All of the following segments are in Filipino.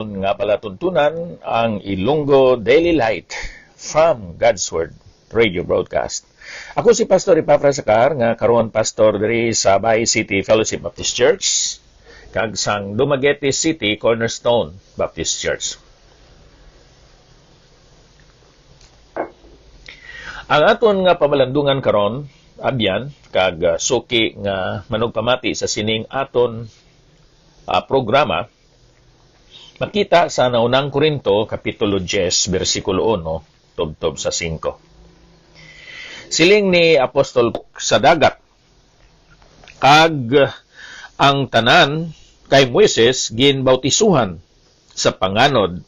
nga palatuntunan ang Ilonggo Daily Light from God's Word radio broadcast. Ako si Pastor Epafras Sacar nga karon pastor diri sa Bay City Fellowship Baptist Church kag sang Dumaguete City Cornerstone Baptist Church. Ang aton nga pamalandungan karon abyan kag suki nga manugpamati sa sining aton programa. Makita sa naunang Korinto, Kapitulo 10, versikulo 1, tubtob sa 5. Siling ni Apostol sa dagat, kag ang tanan kay Moises ginbautisuhan sa panganod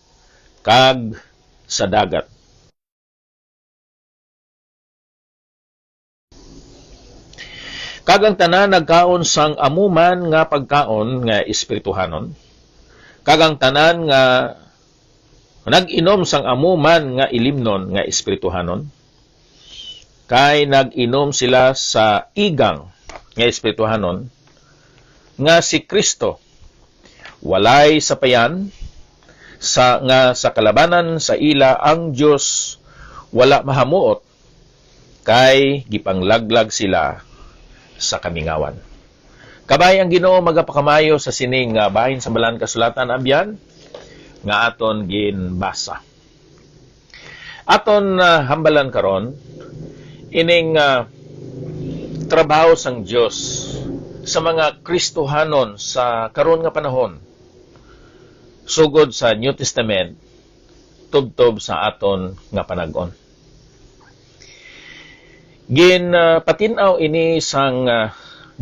kag sa dagat. Kag ang tanan nagkaon sang amuman nga pagkaon nga espirituhanon. Kag ang tanan nga nag-inom sang amuman nga ilimnon nga espirituhanon. Kay nag-inom sila sa igang nga espirituhanon nga si Kristo. Walay sapayan nga sa kalabanan sa ila ang Dios wala mahamuot kay gipanglaglag sila sa kamingawan. Kabay ang Ginoo magapakamayo sa sining bahin sa balan kasulatan abyan nga aton ginbasa. Aton hambalan karon ining trabaho sang Dios sa mga Kristohanon sa karon nga panahon sugod sa New Testament tubtob sa aton nga panag-on. Patinaw ini sang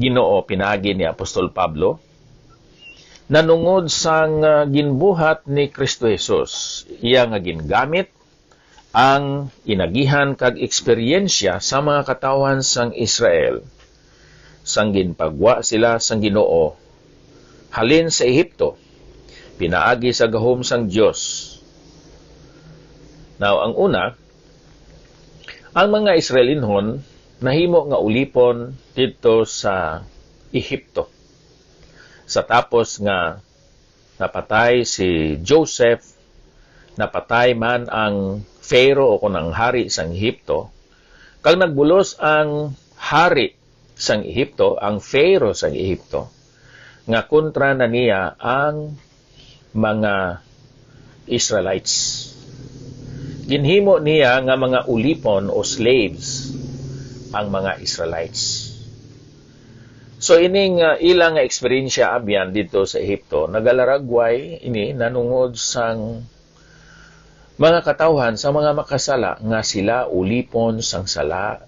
Ginoo pinagi ni Apostol Pablo nanungod sang ginbuhat ni Kristo Jesus. Iya nga gingamit ang inagihan kag eksperyensya sa mga katawan sang Israel sang ginpagwa sila sang Ginoo halin sa Ehipto pinaagi sa gahom sang Dios. Now ang una, ang mga Israelinhon nahimo nga ulipon dito sa Ehipto. Sa tapos nga napatay si Joseph, napatay man ang Pharaoh o kunang hari sang Ehipto, kag nagbulos ang hari sang Ehipto, ang Pharaoh sang Ehipto, nga kontra na niya ang mga Israelites. Ginhimo niya nga mga ulipon o slaves ang mga Israelites. So ining ilang nga eksperyensya abyan dito sa Ehipto, nagalaragway ini nanungod sang mga katawhan sa mga makasala nga sila ulipon sang sala,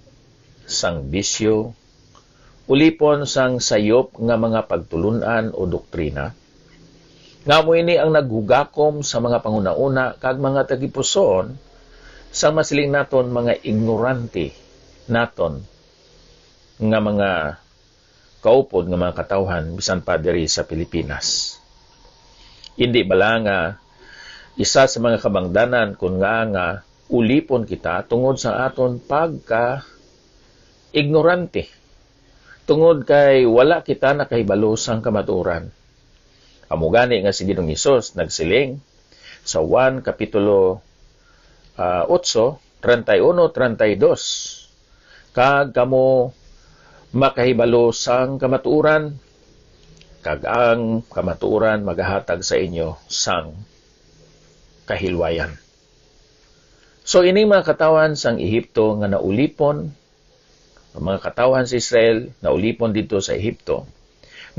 sang bisyo, ulipon sang sayop nga mga pagtulunan o doktrina. Nga mo ini ang naghugakom sa mga pangunauna kag mga tagipusoon sa masiling naton mga ignorante naton nga mga kaupod nga mga katawhan bisan pa diri sa Pilipinas. Hindi bala nga isa sa mga kabangdanan kung nga ulipon kita tungod sa aton pagka ignorante. Tungod kay wala kita nakahibalo sang kamatuoran. Amo gani nga si Ginoong Hesus nagsiling sa 1 Kapitulo 8, 31-32. Kag kamo makahibalo sang kamatuoran, kag ang kamatuoran magahatag sa inyo sang kahilwayan. So ining mga katawan sang Ehipto nga naulipon, mga katawan sa Israel naulipon dito sa Ehipto,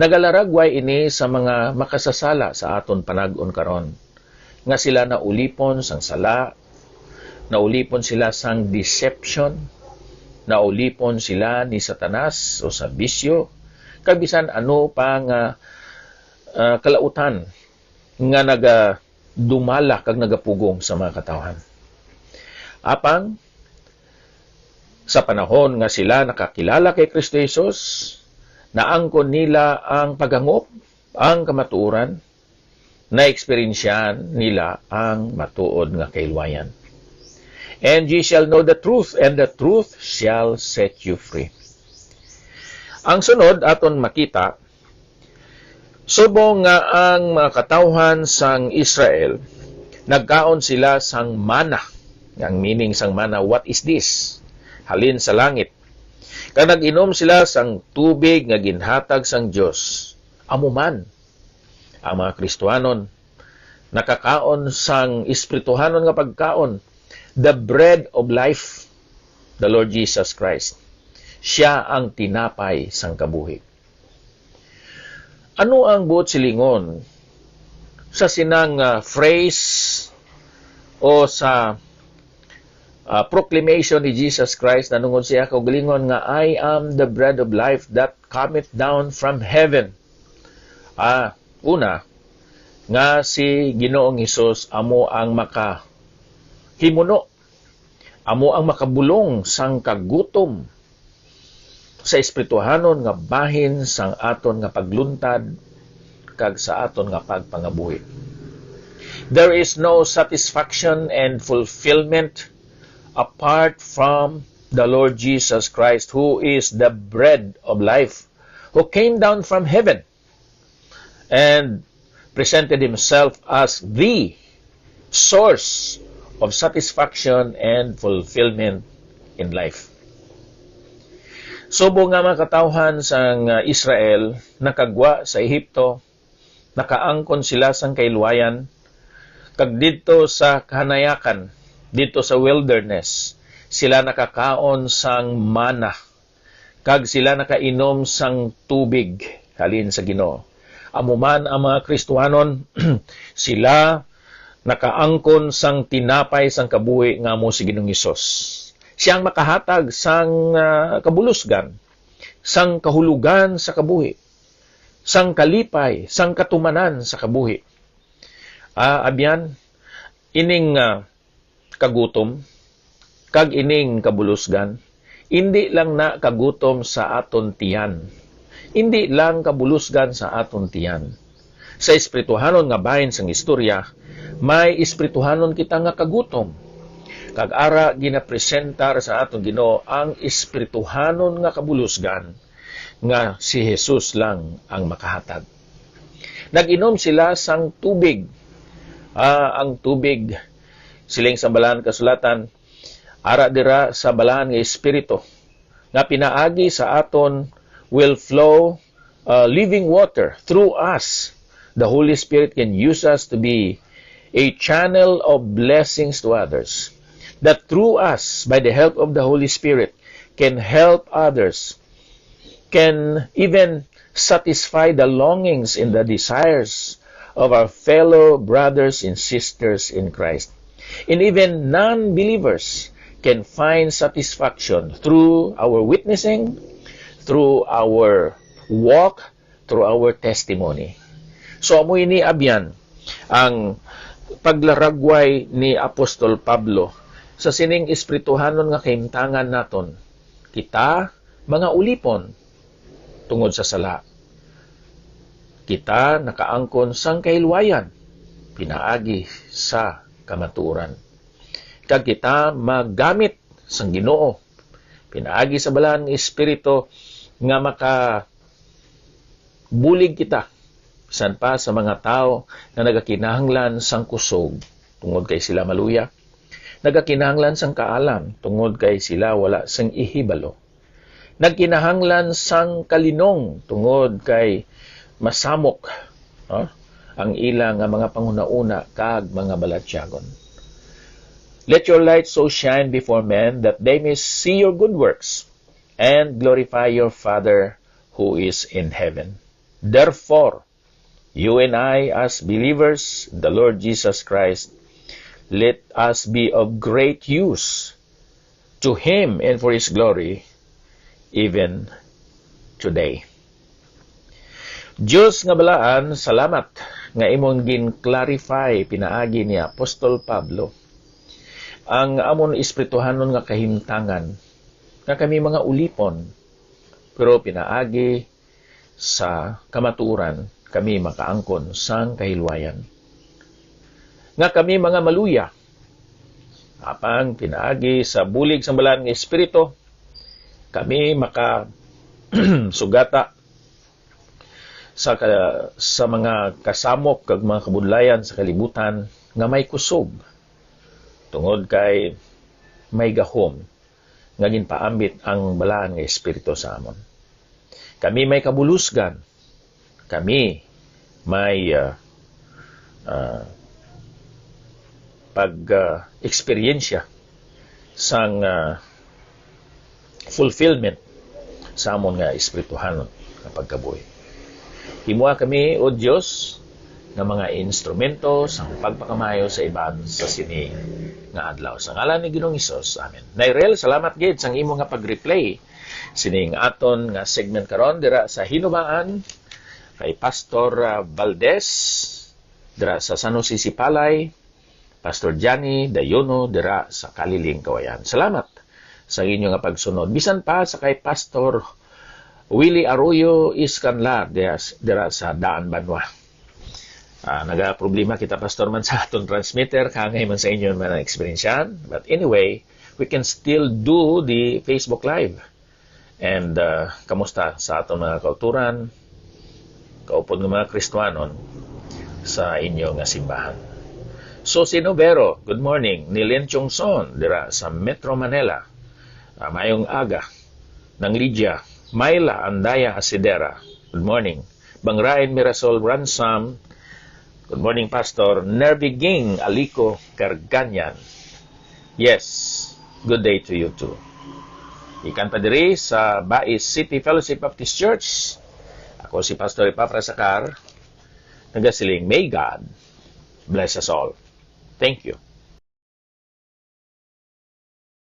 nagalaragway ini sa mga makasasala sa aton panag-on karon, nga sila naulipon sang sala, naulipon sila sang deception, naulipon sila ni Satanas o sa bisyo, kabisan ano pang kalautan nga nagadumala kag nagapugong sa mga katawhan. Apang sa panahon nga sila nakakilala kay Kristo Jesus, naangkon nila ang paghangop, ang kamatuoran, na-eksperyensyahan nila ang matuod nga kailwayan. And ye shall know the truth, and the truth shall set you free. Ang sunod aton makita Subong nga ang mga katawhan sang Israel, nagkaon sila sang mana. Ang meaning sang mana, what is this? Halin sa langit. Kag nag-inom sila sang tubig nga ginhatag sang Dios. Amuman ang mga Kristiyanon nakakaon sang espirituhanon nga pagkaon, the bread of life, the Lord Jesus Christ. Siya ang tinapay sang kabuhi. Ano ang buot silingon sa sinang phrase o sa proclamation ni Jesus Christ na nungod siya kaugalingon nga I am the bread of life that cometh down from heaven? Una, nga si Ginoong Hesus amo ang makahimuno, amo ang makabulong sang kagutom sa espirituhanon nga bahin sang aton nga pagluntad kag sa aton nga pagpangabuhi. There is no satisfaction and fulfillment apart from the Lord Jesus Christ, who is the bread of life, who came down from heaven and presented himself as the source of satisfaction and fulfillment in life. Subo nga mga katawhan sang Israel, nakagwa sa Ehipto, nakaangkon sila sang kailwayan, kag dito sa kahanayakan, dito sa wilderness, sila nakakaon sang mana, kag sila nakainom sang tubig, halin sa Ginoo. Amuman ang mga Kristiyanon, sila nakaangkon sang tinapay sang kabuhi nga mo si Ginoong Hesus. Siyang makahatag sang kabulusgan, sang kahulugan sa kabuhi, sang kalipay, sang katumanan sa kabuhi. Abyan, ining kagutom, kag ining kabulusgan, hindi lang na kagutom sa aton tiyan. Hindi lang kabulusgan sa aton tiyan. Sa espirituhanon nga bahin sang istorya, may espirituhanon kita nga kagutom. Kag ara ginapresentar sa aton Ginoo ang espirituhanon nga kabulusgan nga si Jesus lang ang makahatag. Nag-inom sila sang tubig. Ang tubig, siling sa balahan kasulatan, ara dira sa balahan nga espiritu nga pinaagi sa aton will flow living water through us. The Holy Spirit can use us to be a channel of blessings to others. That through us, by the help of the Holy Spirit, can help others, can even satisfy the longings and the desires of our fellow brothers and sisters in Christ. And even non-believers can find satisfaction through our witnessing, through our walk, through our testimony. So, amoy ni abyan ang paglaragway ni Apostol Pablo sa sining espirituhanon nga kahimtangan naton. Kita, mga ulipon, tungod sa sala. Kita, nakaangkon sang kahilwayan, pinaagi sa kamaturan. Kag kita, magamit sang Ginoo, pinaagi sa balahan ng espiritu, nga makabulig kita san pa sa mga tao na nagakinahanglan sang kusog tungod kay sila maluya, nagakinahanglan sang kaalam tungod kay sila wala sang ihibalo, nagkinahanglan sang kalinong tungod kay masamok ang ilang nga mga pangunauna kag mga balatyagon. Let your light so shine before men that they may see your good works and glorify your Father who is in heaven. Therefore, you and I, as believers in the Lord Jesus Christ, let us be of great use to Him and for His glory, even today. Diyos nga balaan, salamat nga imong gin-clarify pinaagi ni Apostol Pablo ang amon espirituhanon nga kahimtangan nga kami mga ulipon, pero pinaagi sa kamaturan kami makaangkon sang kahilwayan. Nga kami mga maluya, apang pinaagi sa bulig sang balaan ng espiritu, kami maka sugata sa mga kasamok kag mga kabudlayan sa kalibutan nga may kusog tungod kay may gahom nga ginpaambit ang balaan nga espiritu sa amon. Kami may kabulusgan, kami may pag-eksperyensya sang fulfillment sa amon nga espirituhanon nga pagkabuhi. Himuha kami, O Diyos, ng mga instrumento sa pagpakamayo sa iban sa sini nga adlaw. Sa ngalan ni Ginoong Hesus. Amen. Nairel, salamat gid sang imo nga pag-replay sining aton nga segment karon dira sa Hinubaan kay Pastor Valdez dira sa San Jose Sipalay, Pastor Johnny Dayono dira sa Kaliling, Kawayan. Salamat sa inyo nga pagsunod. Bisan pa sa kay Pastor Willie Arroyo Iscanlar dira sa Daan Banwa. Naga-problema kita, Pastor, man sa atong transmitter, kangay man sa inyo man ang eksperyensyan. But anyway, we can still do the Facebook Live. And kamusta sa atong mga kauturan, kaupod ng mga Kristuanon sa inyo nga simbahan. So, Sinovero, good morning. Nilin Chongson, dira sa Metro Manila. Mayong aga. Nang Lydia, Myla Andaya Asidera, good morning. Bangrain Mirasol Ransam, good morning, Pastor. Nervy Ging Aliko Carganyan, yes, good day to you too. Ikan pa diri sa Bais City Fellowship Baptist Church. Ako si Pastor Epafras Sacar. Nagasiling, may God bless us all. Thank you.